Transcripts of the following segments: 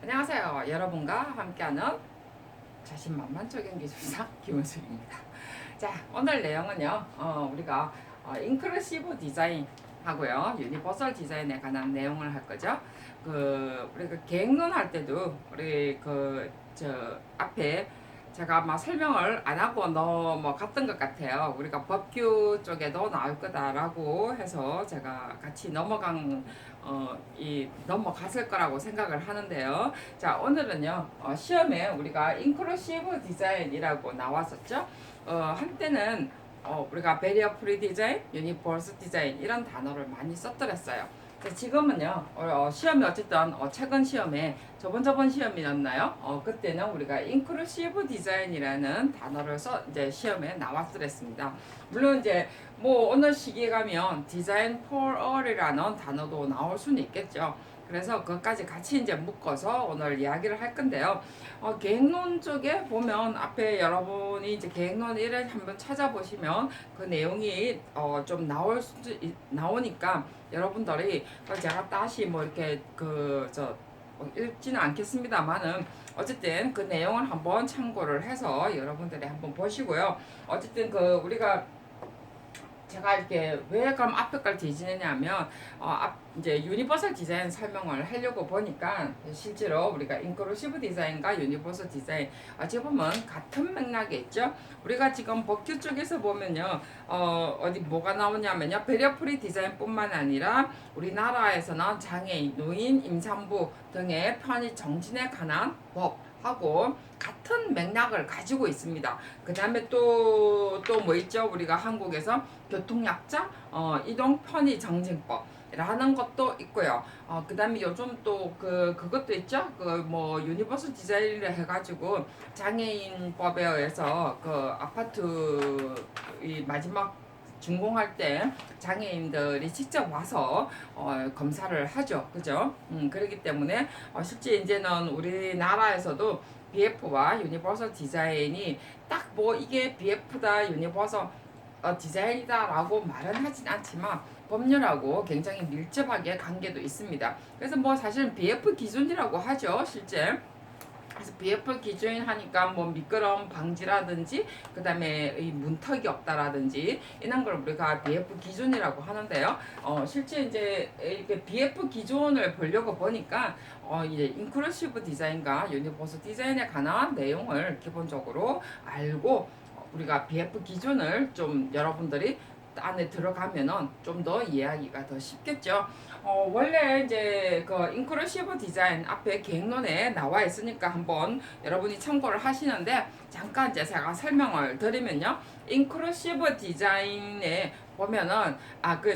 안녕하세요. 여러분과 함께하는 자신만만적인 기술사 김은숙입니다. 자, 오늘 내용은요. 우리가 인클루시브 디자인 하고요. 유니버설 디자인에 관한 내용을 할 거죠. 우리가 계획론 할 때도 우리 앞에 제가 막 설명을 안 하고 넘어갔던 것 같아요. 우리가 법규 쪽에도 나올 거다라고 해서 제가 같이 넘어갔을 거라고 생각을 하는데요. 자, 오늘은요, 시험에 우리가 인클루시브 디자인이라고 나왔었죠. 한때는 우리가 베리어 프리 디자인, 유니버스 디자인 이런 단어를 많이 썼더랬어요. 지금은요, 시험이 어쨌든 최근 시험에 저번 시험이었나요? 그때는 우리가 인클루시브 디자인이라는 단어를 이제 시험에 나왔더랬습니다. 물론 이제 뭐 어느 시기에 가면 디자인 for all이라는 단어도 나올 수는 있겠죠. 그래서 그것까지 같이 이제 묶어서 오늘 이야기를 할 건데요. 계획론 쪽에 보면 앞에 여러분이 이제 계획론 1을 한번 찾아보시면 그 내용이 좀 나오니까 여러분들이 제가 다시 뭐 이렇게 읽지는 않겠습니다만은 어쨌든 그 내용을 한번 참고를 해서 여러분들이 한번 보시고요. 어쨌든 우리가 제가 이렇게 왜 그럼 앞에 걸 뒤지느냐면 이제 유니버설 디자인 설명을 하려고 보니까 실제로 우리가 인클루시브 디자인과 유니버설 디자인 어찌 보면 같은 맥락이 있죠. 우리가 지금 법규 쪽에서 보면요, 어디 뭐가 나오냐면요, 배리어 프리 디자인뿐만 아니라 우리나라에서는 장애인, 노인, 임산부 등의 편의 정진에 관한 법 하고 같은 맥락을 가지고 있습니다. 그 다음에 또 뭐 있죠? 우리가 한국에서 교통약자 이동 편의 정진법 라는 것도 있고요. 그 다음에 요즘 또 그것도 있죠. 뭐 유니버설 디자인을 해가지고 장애인법에 의해서 아파트 이 마지막 준공할 때 장애인들이 직접 와서 검사를 하죠. 그죠? 그렇기 때문에 실제 이제는 우리나라에서도 BF와 유니버설 디자인이 딱 뭐 이게 BF다 유니버설 디자인이다라고 말은 하진 않지만 법률하고 굉장히 밀접하게 관계도 있습니다. 그래서 뭐 사실은 BF 기준이라고 하죠. 실제. 그래서 BF 기준 하니까 뭐 미끄럼 방지라든지 그 다음에 이 문턱이 없다라든지 이런 걸 우리가 BF 기준이라고 하는데요. 실제 이제 이렇게 BF 기준을 보려고 보니까 이제 인클루시브 디자인과 유니버설 디자인에 관한 내용을 기본적으로 알고 우리가 BF 기준을 좀 여러분들이 안에 들어가면은 좀 더 이해하기가 더 쉽겠죠. 원래 이제 인클루시브 디자인 앞에 계획론에 나와 있으니까 한번 여러분이 참고를 하시는데 잠깐 이제 제가 설명을 드리면요. 인클루시브 디자인에 보면은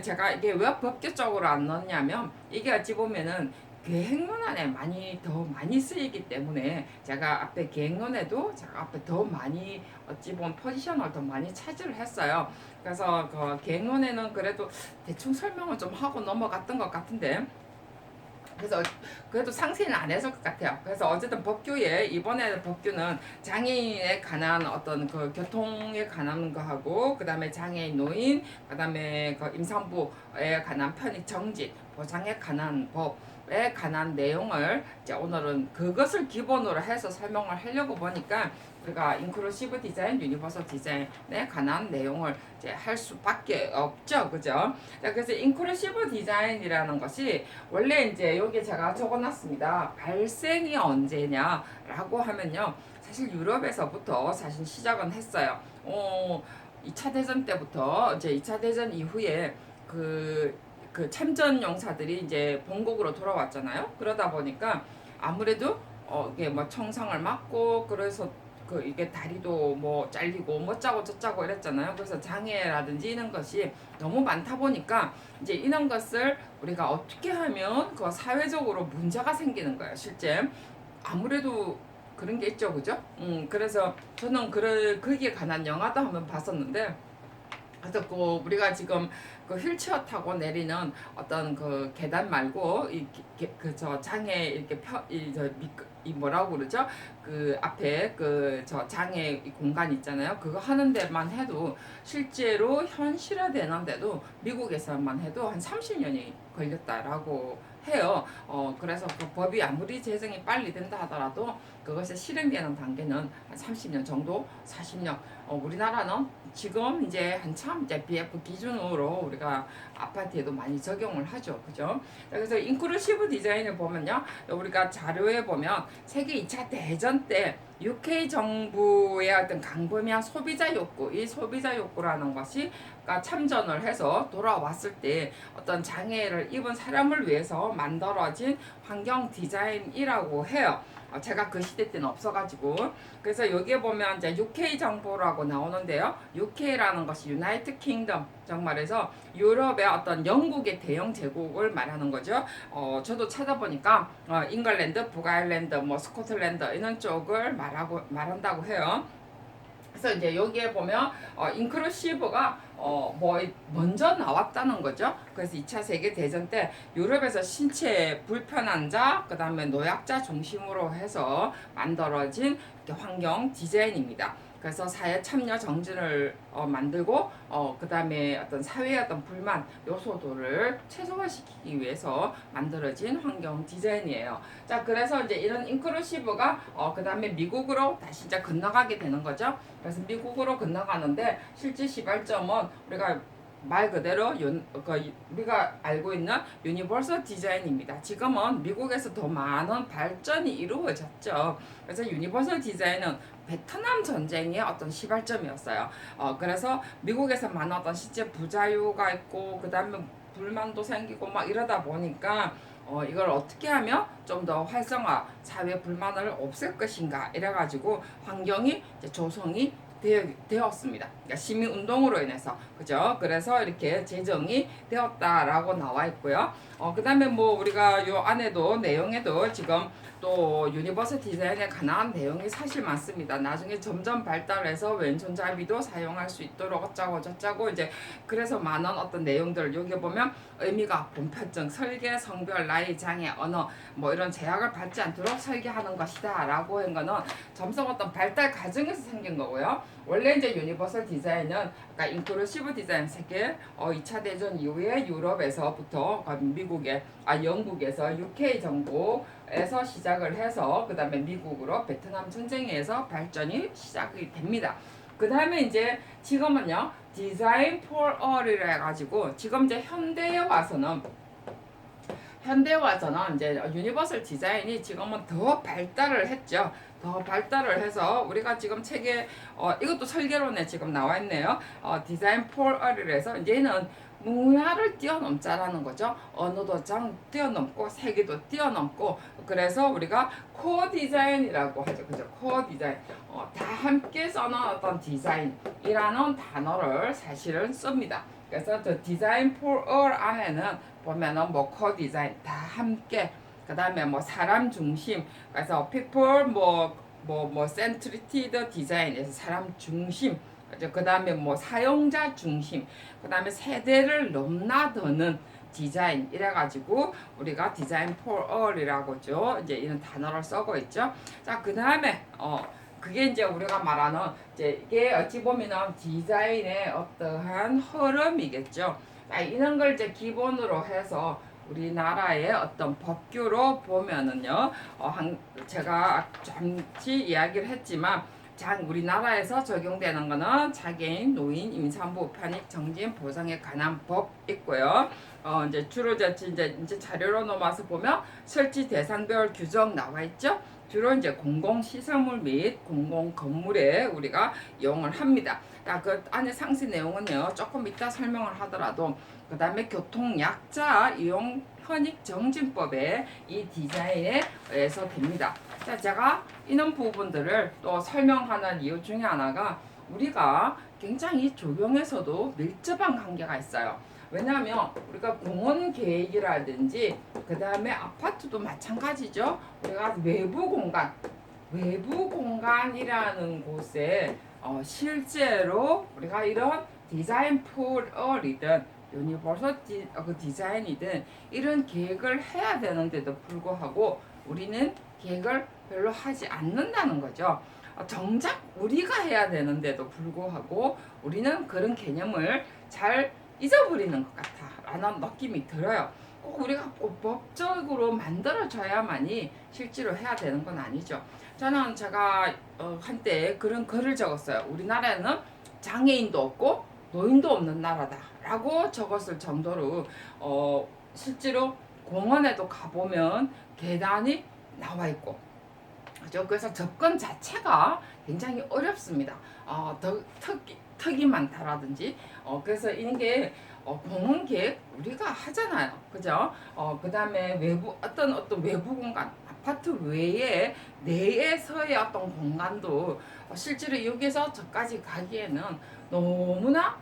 제가 이게 왜 법규적으로 안 넣냐면 이게 어찌 보면은 계획론안에 더 많이 쓰이기 때문에 제가 앞에 계획론에도 제가 앞에 더 많이 어찌 보면 포지션을 더 많이 차지를 했어요. 그래서 계획론에는 그래도 대충 설명을 좀 하고 넘어갔던 것 같은데 그래서 그래도 상세는 안 했을 것 같아요. 그래서 어쨌든 법규에 이번에 법규는 장애인에 관한 어떤 교통에 관한 거하고 그다음에 장애인 노인 그다음에 임산부에 관한 편의 정지 보장에 관한 법에 관한 내용을 이제 오늘은 그것을 기본으로 해서 설명을 하려고 보니까 우리가 인클루시브 디자인, 유니버설 디자인에 관한 내용을 이제 할 수밖에 없죠, 그죠? 자, 그래서 인클루시브 디자인이라는 것이 원래 이제 여기 제가 적어놨습니다. 발생이 언제냐라고 하면요, 사실 유럽에서부터 사실 시작은 했어요. 2차 대전 때부터 이제 2차 대전 이후에 참전 용사들이 이제 본국으로 돌아왔잖아요. 그러다 보니까 아무래도 이게 뭐 청상을 맞고 그래서 이게 다리도 뭐 잘리고 뭐 짜고 저짜고 이랬잖아요. 그래서 장애라든지 이런 것이 너무 많다 보니까 이제 이런 것을 우리가 어떻게 하면 사회적으로 문제가 생기는 거예요. 실제 아무래도 그런 게 있죠, 그죠? 그래서 저는 거기에 관한 영화도 한번 봤었는데. 그래서 우리가 지금 휠체어 타고 내리는 어떤 계단 말고 장애 이렇게 이 뭐라고 그러죠? 앞에 장애 공간 있잖아요. 그거 하는 데만 해도 실제로 현실화되는데도 미국에서만 해도 한 30년이 걸렸다라고 해요. 그래서 그 법이 아무리 제정이 빨리 된다 하더라도 그것이 실행되는 단계는 한 30년 정도, 40년. 우리나라는 지금 이제 한참 이제 BF 기준으로 우리가 아파트에도 많이 적용을 하죠. 그죠? 그래서 인클루시브 디자인을 보면요. 우리가 자료에 보면 세계 2차 대전 때 UK 정부의 어떤 광범위한 소비자 욕구, 이 소비자 욕구라는 것이 참전을 해서 돌아왔을 때 어떤 장애를 입은 사람을 위해서 만들어진 환경 디자인이라고 해요. 제가 그 시대 때는 없어가지고. 그래서 여기에 보면 이제 UK 정부라고 나오는데요. UK라는 것이 유나이티드 킹덤, 정말해서 유럽의 어떤 영국의 대영 제국을 말하는 거죠. 저도 찾아보니까 잉글랜드, 북아일랜드, 뭐 스코틀랜드 이런 쪽을 말한다고 해요. 그래서 이제 여기에 보면 인클루시브가 뭐 먼저 나왔다는 거죠. 그래서 2차 세계 대전 때 유럽에서 신체 불편한 자, 그다음에 노약자 중심으로 해서 만들어진 환경 디자인입니다. 그래서 사회 참여 정신을 만들고 그다음에 어떤 사회의 어떤 불만 요소들을 최소화시키기 위해서 만들어진 환경 디자인이에요. 자, 그래서 이제 이런 인클루시브가 그다음에 미국으로 다시 이제 건너가게 되는 거죠. 그래서 미국으로 건너가는데 실제 시발점은 우리가 말 그대로 우리가 알고 있는 유니버설 디자인입니다. 지금은 미국에서 더 많은 발전이 이루어졌죠. 그래서 유니버설 디자인은 베트남 전쟁의 어떤 시발점이었어요. 그래서 미국에서 많은 어떤 실제 부자유가 있고 그 다음에 불만도 생기고 막 이러다 보니까 이걸 어떻게 하면 좀 더 활성화, 사회 불만을 없앨 것인가 이래가지고 환경이 이제 조성이 되었습니다. 그러니까 시민운동으로 인해서, 그죠? 그래서 이렇게 제정이 되었다라고 나와 있고요. 그 다음에 뭐 우리가 요 안에도 내용에도 지금 또 유니버설 디자인에 관한 내용이 사실 많습니다. 나중에 점점 발달해서 왼손잡이도 사용할 수 있도록 어쩌고 저쩌고 이제 그래서 많은 어떤 내용들 여기 보면 의미가 본편적 설계, 성별, 나이, 장애, 언어 뭐 이런 제약을 받지 않도록 설계하는 것이다 라고 한 거는 점성 어떤 발달 과정에서 생긴 거고요. 원래 이제 유니버설 디자인은 아까 인클루시브 디자인 세계 2차 대전 이후에 유럽에서부터 영국에서 UK 정부에서 시작을 해서 그 다음에 미국으로 베트남 전쟁에서 발전이 시작이 됩니다. 그 다음에 이제 지금은요 디자인 for all이라 해가지고 지금 이제 현대에 와서는 이제 유니버설 디자인이 지금은 더 발달을 했죠. 더 발달을 해서 우리가 지금 책에 이것도 설계론에 지금 나와 있네요. 디자인 for all이라서 이제는 문화를 뛰어넘자라는 거죠. 언어도 뛰어넘고 세계도 뛰어넘고 그래서 우리가 코어 디자인이라고 하죠. 그죠? 코어 디자인. 다 함께 써놓은 어떤 디자인이라는 단어를 사실은 씁니다. 그래서 저 디자인 for all 안에는 보면은 뭐 코어 디자인 다 함께 그 다음에 뭐 사람 중심 그래서 people centered 디자인에서 사람 중심 그 다음에 뭐 사용자 중심 그 다음에 세대를 넘나드는 디자인 이래가지고 우리가 디자인 for all이라고죠. 이제 이런 단어를 쓰고 있죠. 자, 그 다음에 그게 이제 우리가 말하는 이제 이게 어찌 보면은 디자인의 어떠한 흐름이겠죠. 이런 걸 이제 기본으로 해서 우리나라의 어떤 법규로 보면은요, 제가 잠시 이야기를 했지만, 우리나라에서 적용되는 거는 장애인, 노인, 임산부, 편익, 정지인 보상에 관한 법 있고요. 이제 주로 이제 자료로 넘어와서 보면 설치 대상별 규정 나와 있죠. 주로 이제 공공시설물 및 공공건물에 우리가 이용을 합니다. 그 안에 상세 내용은요, 조금 이따 설명을 하더라도, 그 다음에 교통약자 이용 현익정진법에 이 디자인에 의해서 됩니다. 자, 제가 이런 부분들을 또 설명하는 이유 중에 하나가 우리가 굉장히 조경에서도 밀접한 관계가 있어요. 왜냐하면 우리가 공원 계획이라든지 그 다음에 아파트도 마찬가지죠. 우리가 외부 공간이라는 곳에 실제로 우리가 이런 디자인 for all이든 유니버설 디자인이든 이런 계획을 해야 되는데도 불구하고 우리는 계획을 별로 하지 않는다는 거죠. 정작 우리가 해야 되는데도 불구하고 우리는 그런 개념을 잘 잊어버리는 것 같아 라는 느낌이 들어요. 꼭 우리가 법적으로 만들어져야만이 실제로 해야 되는 건 아니죠. 저는 제가 한때 그런 글을 적었어요. 우리나라에는 장애인도 없고 노인도 없는 나라다라고 적었을 정도로 실제로 공원에도 가보면 계단이 나와 있고, 그죠? 그래서 접근 자체가 굉장히 어렵습니다. 턱이 많다라든지, 그래서 이게 공원 계획 우리가 하잖아요, 그죠? 그 다음에 어떤 외부 공간, 아파트 외에 내에서의 어떤 공간도 실제로 여기서 저까지 가기에는 너무나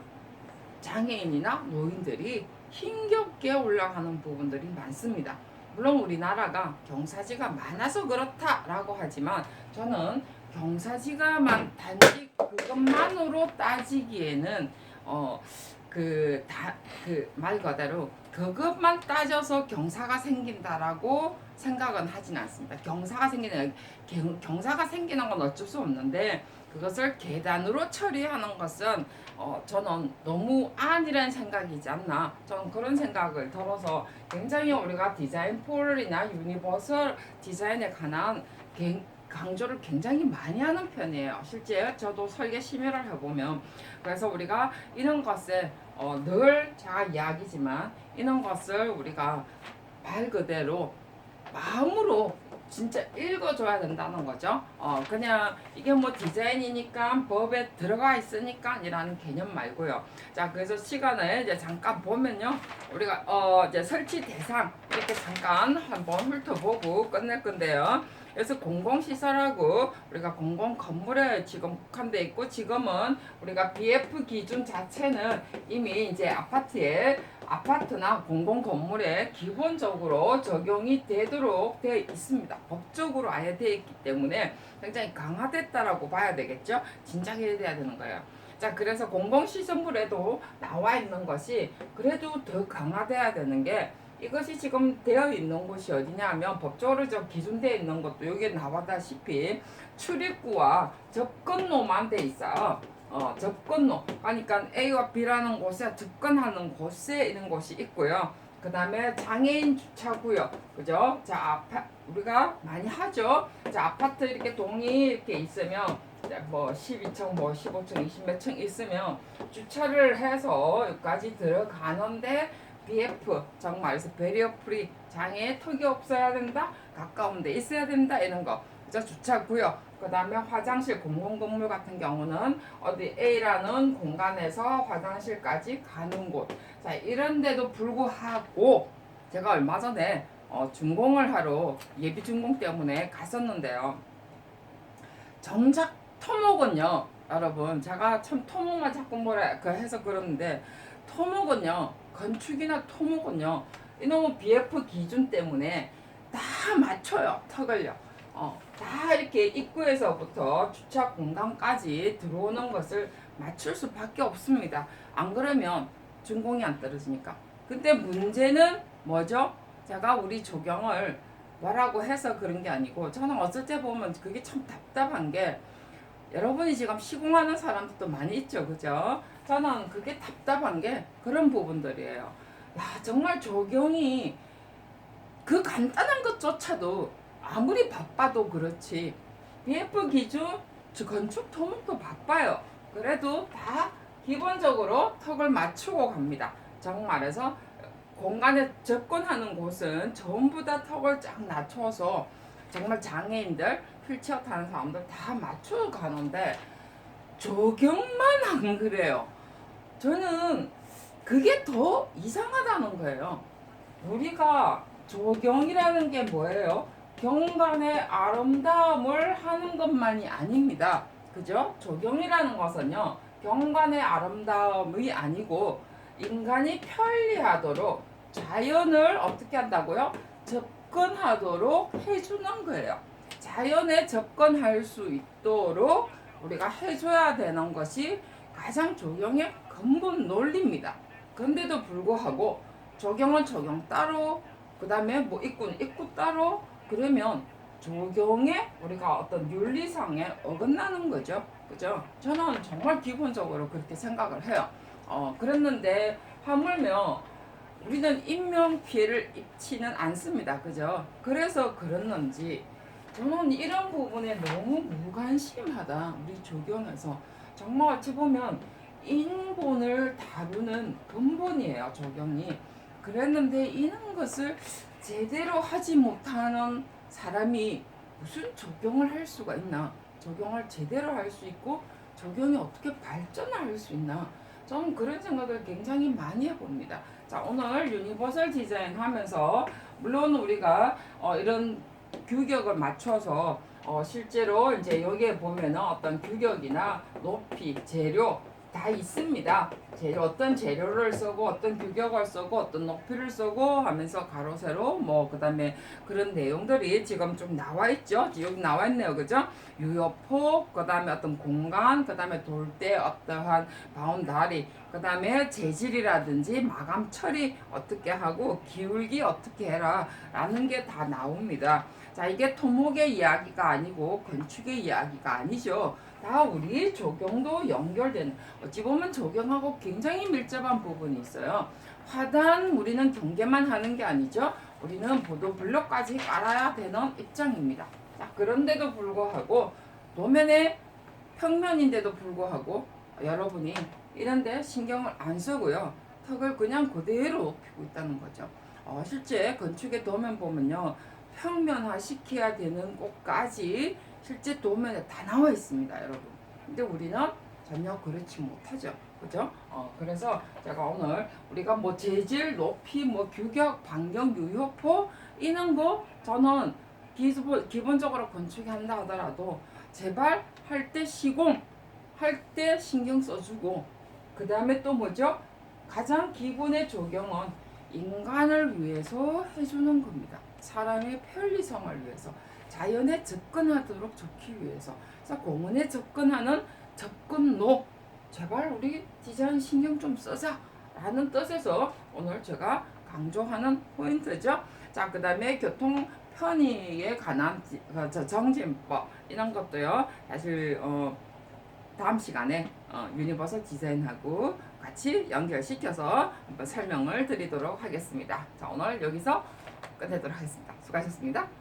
장애인이나 노인들이 힘겹게 올라가는 부분들이 많습니다. 물론 우리나라가 경사지가 많아서 그렇다라고 하지만 저는 경사지가 단지 그것만으로 따지기에는 말 그대로 그것만 따져서 경사가 생긴다라고 생각은 하진 않습니다. 경사가 생기는 건 어쩔 수 없는데, 그것을 계단으로 처리하는 것은 저는 너무 안이라는 생각이지 않나, 저는 그런 생각을 들어서 굉장히 우리가 디자인 폴이나 유니버설 디자인에 관한 강조를 굉장히 많이 하는 편이에요. 실제 저도 설계 심의를 해보면, 그래서 우리가 이런 것을 늘 제가 이야기지만 이런 것을 우리가 말 그대로 마음으로 진짜 읽어줘야 된다는 거죠. 그냥 이게 뭐 디자인이니까 법에 들어가 있으니까 이라는 개념 말고요. 자, 그래서 시간을 이제 잠깐 보면요, 우리가 이제 설치 대상 이렇게 잠깐 한번 훑어보고 끝낼 건데요. 그래서 공공시설하고 우리가 공공 건물에 지금 국한돼 있고, 지금은 우리가 BF 기준 자체는 이미 이제 아파트나 공공 건물에 기본적으로 적용이 되도록 되어 있습니다. 법적으로 아예 되어 있기 때문에 굉장히 강화됐다라고 봐야 되겠죠. 진작에 돼야 되는 거예요. 자, 그래서 공공시설물에도 나와 있는 것이 그래도 더 강화돼야 되는 게, 이것이 지금 되어 있는 곳이 어디냐면 법적으로 기준되어 있는 것도 여기에 나와다시피 출입구와 접근로만 돼 있어요. 접근로, 그러니까 A와 B라는 곳에 접근하는 곳에 있는 곳이 있고요. 그 다음에 장애인 주차구역, 그죠? 자, 우리가 많이 하죠. 자, 아파트 이렇게 동이 이렇게 있으면 뭐 12층, 뭐 15층, 20몇 층 있으면 주차를 해서 여기까지 들어가는데 BF, 정말에서 베리어 프리, 장애에 턱이 없어야 된다, 가까운 데 있어야 된다, 이런 거. 그죠? 주차구역. 그 다음에 화장실, 공공건물 같은 경우는 어디 A라는 공간에서 화장실까지 가는 곳. 자, 이런데도 불구하고 제가 얼마 전에 준공을 하러 예비 준공 때문에 갔었는데요. 정작 토목은요, 여러분, 제가 참 토목만 자꾸 해서 그러는데, 토목은요, 건축이나 토목은요, 이놈의 BF 기준 때문에 다 맞춰요, 턱을요. 다 이렇게 입구에서부터 주차 공간까지 들어오는 것을 맞출 수밖에 없습니다. 안 그러면 준공이 안 떨어지니까. 근데 문제는 뭐죠? 제가 우리 조경을 뭐라고 해서 그런 게 아니고, 저는 어쩔 때 보면 그게 참 답답한 게, 여러분이 지금 시공하는 사람들도 많이 있죠, 그죠? 저는 그게 답답한 게 그런 부분들이에요. 야, 정말 조경이 그 간단한 것조차도 아무리 바빠도 그렇지, BF 기준 건축 토목도 바빠요. 그래도 다 기본적으로 턱을 맞추고 갑니다. 정말에서 공간에 접근하는 곳은 전부 다 턱을 쫙 낮춰서 정말 장애인들, 휠체어 타는 사람들 다 맞추고 가는데, 조경만 안 그래요. 저는 그게 더 이상하다는 거예요. 우리가 조경이라는 게 뭐예요? 경관의 아름다움을 하는 것만이 아닙니다. 그죠? 조경이라는 것은요, 경관의 아름다움이 아니고 인간이 편리하도록 자연을 어떻게 한다고요? 접근하도록 해주는 거예요. 자연에 접근할 수 있도록 우리가 해줘야 되는 것이 가장 조경의 근본 논리입니다. 그런데도 불구하고 조경은 조경 따로, 그 다음에 뭐 입구는 입구 따로, 그러면 조경에 우리가 어떤 윤리상에 어긋나는 거죠. 그죠? 저는 정말 기본적으로 그렇게 생각을 해요. 그랬는데 하물며 우리는 인명 피해를 입지는 않습니다. 그죠? 그래서 그렇는지 저는 이런 부분에 너무 무관심하다. 우리 적용에서 정말 어찌 보면 인본을 다루는 근본이에요. 적용이. 그랬는데 이런 것을 제대로 하지 못하는 사람이 무슨 적용을 할 수가 있나? 적용을 제대로 할 수 있고 적용이 어떻게 발전할 수 있나? 저는 그런 생각을 굉장히 많이 해봅니다. 자, 오늘 유니버설 디자인 하면서 물론 우리가 이런 규격을 맞춰서 실제로 이제 여기에 보면은 어떤 규격이나 높이, 재료 다 있습니다. 어떤 재료를 쓰고 어떤 규격을 쓰고 어떤 높이를 쓰고 하면서 가로 세로 뭐 그다음에 그런 내용들이 지금 좀 나와 있죠. 여기 나와 있네요. 그죠? 유효폭, 그다음에 어떤 공간, 그다음에 돌 때 어떠한 바운다리, 그다음에 재질이라든지 마감 처리 어떻게 하고 기울기 어떻게 해라 라는 게 다 나옵니다. 자, 이게 토목의 이야기가 아니고 건축의 이야기가 아니죠. 다 우리 적용도 연결되는, 어찌 보면 적용하고 굉장히 밀접한 부분이 있어요. 화단 우리는 경계만 하는 게 아니죠. 우리는 보도 블록까지 깔아야 되는 입장입니다. 자, 그런데도 불구하고 도면의 평면인데도 불구하고 여러분이 이런데 신경을 안 쓰고요. 턱을 그냥 그대로 높이고 있다는 거죠. 실제 건축의 도면 보면요. 평면화 시켜야 되는 곳까지 실제 도면에 다 나와 있습니다, 여러분. 근데 우리는 전혀 그렇지 못하죠. 그죠? 그래서 제가 오늘 우리가 뭐 재질, 높이, 뭐 규격, 반경, 유효포 이런 거 저는 기본적으로 건축이 한다 하더라도 제발 할 때 시공, 할 때 신경 써주고 그 다음에 또 뭐죠? 가장 기본의 적용은 인간을 위해서 해주는 겁니다. 사람의 편리성을 위해서, 자연에 접근하도록 좋기 위해서. 그래서 공원에 접근하는 접근로, 제발 우리 디자인 신경 좀 쓰자 라는 뜻에서 오늘 제가 강조하는 포인트죠. 자, 그 다음에 교통 편의에 관한 정진법 이런 것도요. 사실 다음 시간에 유니버설 디자인하고 같이 연결시켜서 한번 설명을 드리도록 하겠습니다. 자, 오늘 여기서 끝내도록 하겠습니다. 수고하셨습니다.